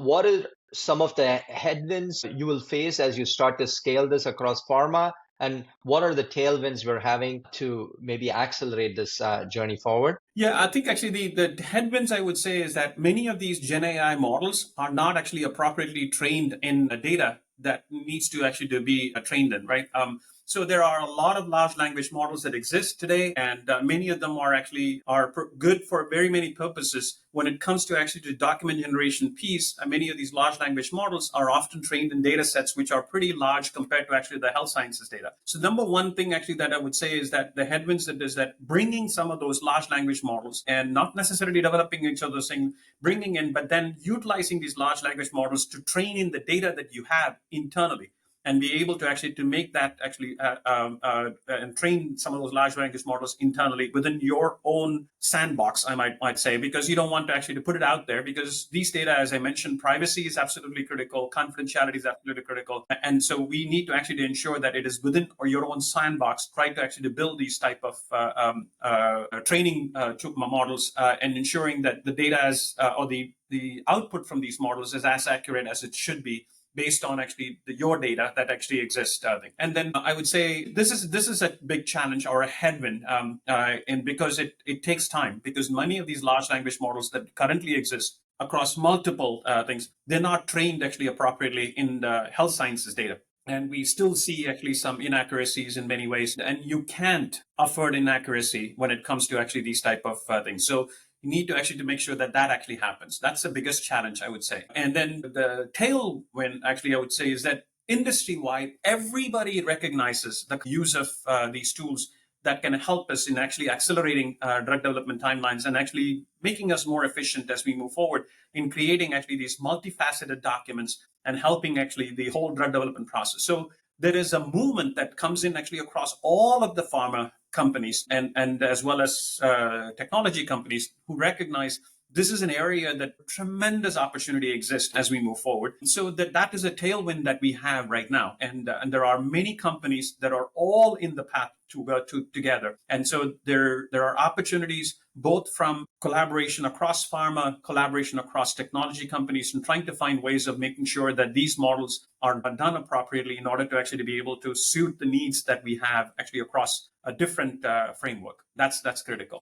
what are some of the headwinds you will face as you start to scale this across pharma? And what are the tailwinds we're having to maybe accelerate this journey forward? Yeah, I think actually the headwinds I would say is that many of these Gen AI models are not actually appropriately trained in data that needs to actually to be trained in, right? So there are a lot of large language models that exist today, and many of them are good for very many purposes. When it comes to actually the document generation piece, many of these large language models are often trained in data sets which are pretty large compared to actually the health sciences data. So number one thing actually that I would say is that the headwinds that is that bringing some of those large language models and not necessarily developing each other's thing, bringing in, but then utilizing these large language models to train in the data that you have internally and be able to actually to make that actually and train some of those large language models internally within your own sandbox, I might say, because you don't want to actually to put it out there, because these data, as I mentioned, privacy is absolutely critical, confidentiality is absolutely critical, and so we need to actually to ensure that it is within or your own sandbox. Try to actually to build these type of training models and ensuring that the data is or the output from these models is as accurate as it should be, based on actually your data that actually exists. And then I would say this is a big challenge or a headwind, and because it takes time, because many of these large language models that currently exist across multiple things, they're not trained actually appropriately in the health sciences data. And we still see actually some inaccuracies in many ways, and you can't afford inaccuracy when it comes to actually these type of things. So you need to actually to make sure that that actually happens. That's the biggest challenge, I would say. And then the tailwind, actually, I would say, is that industry-wide, everybody recognizes the use of these tools that can help us in actually accelerating drug development timelines and actually making us more efficient as we move forward in creating actually these multifaceted documents and helping actually the whole drug development process. So there is a movement that comes in actually across all of the pharma companies and as well as technology companies who recognize this is an area that tremendous opportunity exists as we move forward. So that is a tailwind that we have right now. And there are many companies that are all in the path to together. And so there are opportunities both from collaboration across pharma, collaboration across technology companies, and trying to find ways of making sure that these models are done appropriately in order to actually be able to suit the needs that we have actually across a different framework. That's critical.